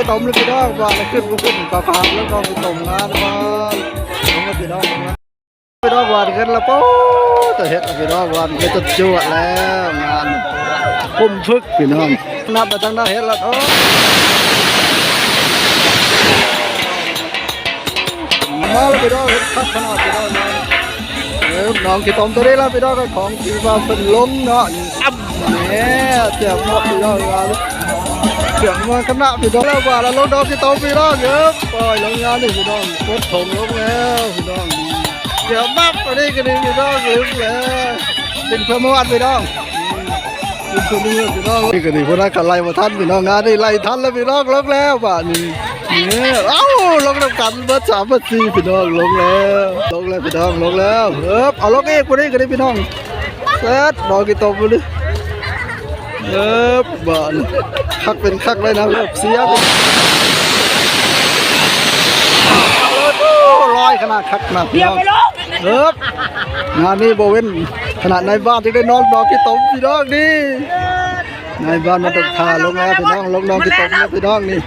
ตมเลยพี่น้องว่าขึ้นปลาพามแล้วก็ไปตมงานมาลงมาพี่น้องวันกันละปุ๊แต่เห็ดพี่น้องวันก็จะจวดแล้วงานคุ้มพึกพี่น้องนับมาตั้งหน้าเห็ดละโอ้มาแล้วพี่น้องเห็ดพักขนาดพี่น้องน้องที่ตมตัวนี้แล้วพี่น้องของที่ว่าเป็นล้มเนาะอับเนี่ยเจ็บหมดพี่น้องงานเสียงมาขนาดพี่น้องแล้วว่าแล้วน้องที่ตมพี่น้องเยอะปล่อยลงงานนี่พี่น้องกดถงลงแล้วพี่น้องเดี๋ยวมัดตัวนี้ก็ดีพี่น้องลืมแล้วเป็นเพื่อนมาวัดพี่น้องเป็นคนนี้พี่น้องนี่ก็ดีพวกนั้นกันไล่มาทันพี่น้องงานนี่ไล่ทันแล้วพี่น้องลงแล้วป่ะนี่เนี่ยเอ้าลงน้ำกันเบอร์3 เบอร์ 4พี่น้องลงแล้วพี่น้องลงแล้วเอาลงเองคนนี้ก็ดีพี่น้องเสร็จดอกกี่ตบมาดิบ้านคักเป็นคักเลยนะเสียลอยขนาดคักขนาดพี่น้องงานนี้โบเว้นขนาดในบ้านที่ได้นอนดอกที่ตบพี่น้องนี่ในบ้านมันต้องทาลงแล้วพี่น้องลงดอกที่ตบนะพี่น้องนี่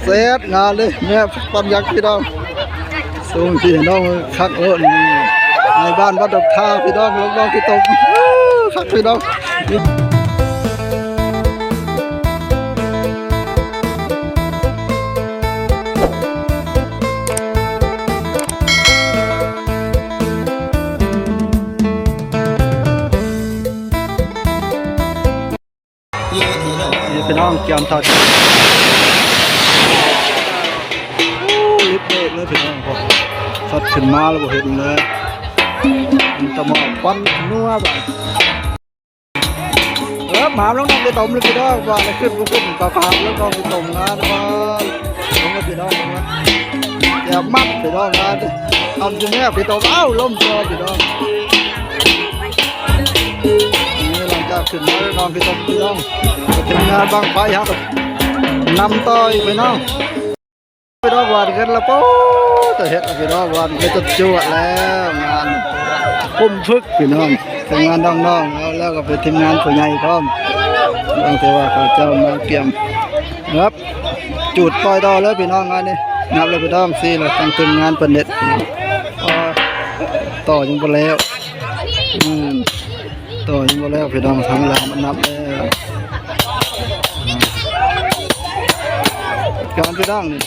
เสร็จงานเลยแม่ปั๊มยักษ์พี่น้องส่งพี่น้องคักนี่ในบ้านวัดดอกทาพี่น้องลงดอกที่ตบคักพี่น้องพี่น้องเกี่ยมทอดลิฟต์เลยพี่น้องผมสัดขึ้นมาแล้วบ่เห็นเลยตะหมอกควันนัวบ่หมาลงน้ำไปต้มเลยพี่น้องว่าขึ้นปลาพามแล้วก็ไปต้มงานมาลงมาพี่น้องนะแย่มัดพี่น้องงานทำจนแม่พี่ต้มเอ้าล้มตัวพี่น้องนี่หลังจากขึ้นมาแล้วนอนพี่ต้มพี่น้องทำงานบางไฟครับนำต่อยพี่น้องวันกันละปุ๊แต่เห็ดพี่น้องวันก็จะจวดแล้วงานคุ้มพึกพี่น้องทำงานน้องๆแล้วก็ไปทีมงานผู้ใหญ่พร้อมต้องเทว่าเขาเจ้ามาเกี่ยมครับจุดปล่อยต่อแล้วพี่น้องงานนี้นับเลยพี่น้องซีเลยตั้งทีมงานเป็นเด็ดต่อยังไปแล้วต่อยังไปแล้วพี่น้องทั้งหลังมันนับแล้วการพี่น้องนี่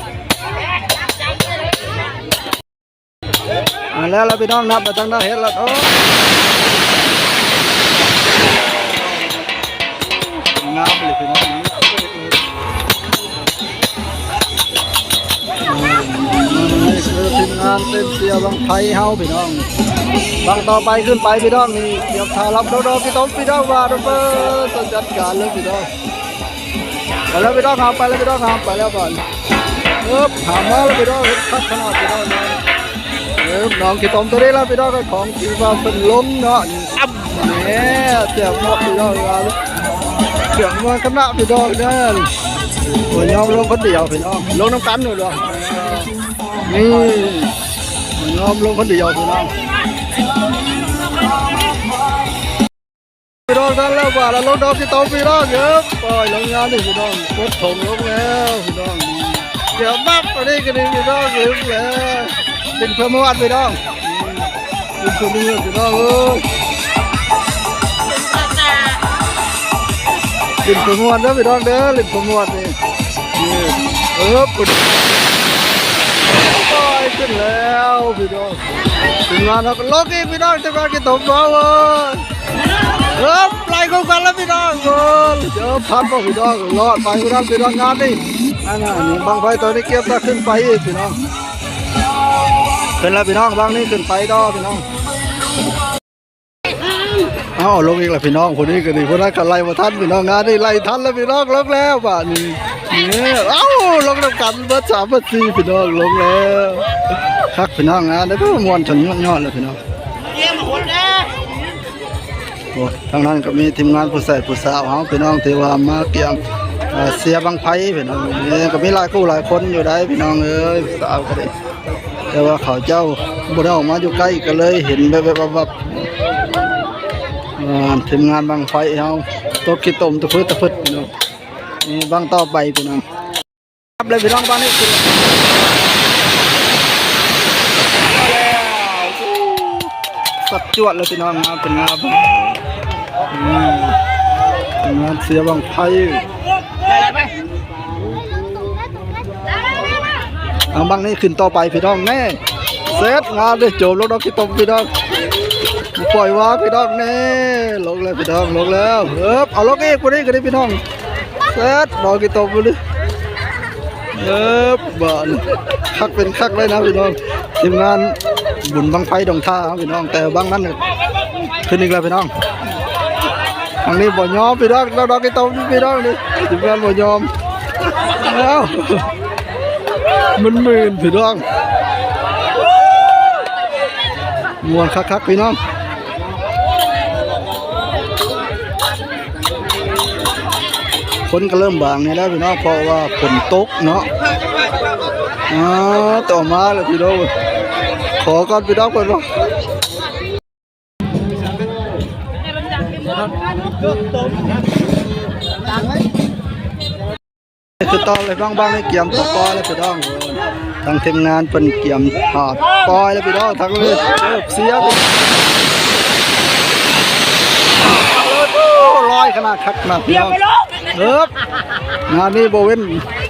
แล้วพี่น้องนับมาตั้งหน้าเห็ดแล้วโอ้งามเลยพี่น้องนี่คือทีมงานเต้นเสียบางไทยเฮาพี่น้องบางต่อไปขึ้นไปพี่น้องนี่เดี๋ยวพารับดอกพี่ต้มพี่น้องว่าเราเปิดต้นจัดการเลยพี่น้องไปแล้วพี่น้องหามไปแล้วพี่น้องหามไปแล้วก่อนหามมาแล้วพี่น้องพักขนาดพี่น้องน้องที่ต้มตัวนี้แล้วพี่น้องของที่ว่าเป็นล้มเนาะอับเนี่ยเจ็บหมดพี่น้องเสียงมาขนาดพี่น้องเนี่ยหัวยอมลงคนเดียวพี่น้องลงน้ำกันเลยเหรอนี่หัวยอมลงคนเดียวพี่น้องพี่น้องกันแล้วว่าแล้วลงดอกที่ต้มพี่น้องเยอะปล่อยลงงานนี่พี่น้องกดถงลงแล้วพี่น้องเดี๋ยวมัดตัวนี้ก็ดีพี่น้องลืมแล้วเป็นเพื่อนมาวัดพี่น้องเป็นคนนี้พี่น้องเล่นประมวลนะพี่น้องเด้อเล่นประมวลนี่ปุ่นปล่อยขึ้นแล้วพี่น้องถึงงานแล้วก็ล็อกอีกพี่น้องจะมากินตบมาเลยไล่กันแล้วพี่น้องเจอพันป่ะพี่น้องรอดไปพี่น้องงานนี่นี่บางไฟตัวนี้เก็บตาขึ้นไปพี่น้องขึ้นแล้วพี่น้องบางนี่ขึ้นไปต่อพี่น้องลงอีกแล้วพี่น้องคนนี้ก็ดีคนนั้นกันไล่มาทันพี่น้องงานนี่ไล่ทันแล้วพี่น้องลงแล้วป่ะนี่ลงน้ำกันเบอร์3 เบอร์ 4พี่น้องลงแล้วคักพี่น้องงานแล้วก็มวนจนยอดเลยพี่น้องโอ้ทางนั้นก็มีทีมงานผู้ใส่ผู้สาวเขาพี่น้องที่ว่ามาเกี่ยมเสียบางไพ่พี่น้องนี่ก็มีหลายคู่หลายคนอยู่ได้พี่น้องสาวก็ได้แต่ว่าเขาเจ้าบุได้ออกมาอยู่ใกล้ก็เลยเห็นแบบทีมงานบางไฟเขาตกขี้ต้มตะพื้นพี่น้องนี่บางต่อไปพี่น้อง บเลยพี่น้องบ้านนี้ขึ้นสัดจวดเลยพี่น้องมาเป็นงานงานเสียบังไพ่เอาบังนี้ขึ้นต่อไปพี่น้องแน่เซตงานเลยโจมลงดอกขี้ตมพี่น้องปล่อยว่าพี่น้องแน่ลงเลยพี่น้องลงแล้วเอาลงเองกูนี่ก็ได้พี่น้องเซตดอกขี้ตมไปเลยบ้านคักเป็นคักเลยนะพี่น้องทีมงานบุญบังไฟดงท่าพี่น้องแต่บางนั้นขึ้นอีกแล้วพี่น้องทางนี้บ่ยอมพี่น้องเราดอกไอ้ต้มพี่น้องนี่ทีมงานบ่ยอมแล้วมันมื่นพี่น้องมวนคักๆพี่น้องฝนก็เริ่มบางนี่แล้วพี่น้องเพราะว่าฝนตกเนาะต่อมาเลยพี่น้องขอก่อนพี่น้องก่อนว่าคือตอนเลยบ้างในเกี่ยมตะปอยเลยพี่น้องทางทีมงานเป็นเกี่ยมหาดปอยเลยพี่น้องทั้งเลยเสียลอยขนาดคักนะพี่น้องงานนี้โบเว้น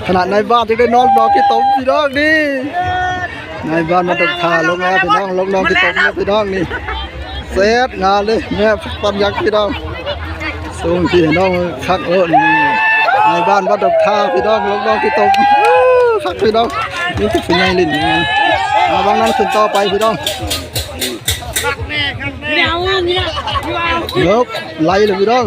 ขนาดในบ้านที่ได้นอนดอกที่ตมพี่น้องนี่ในบ้านมาตกทาลงแล้วพี่น้องลงนอนที่ตมแล้วพี่น้องนี่เซตงานเลยแม่ปัญญักพี่น้องส่งพี่น้องคักนี่ในบ้านวัดดอกทาพี่น้องลงนอนที่ตมคักพี่น้องนี่คือเป็นไงลิ้นบางนั้นขึ้นต่อไปพี่น้องเลิกไล่เลยพี่น้อง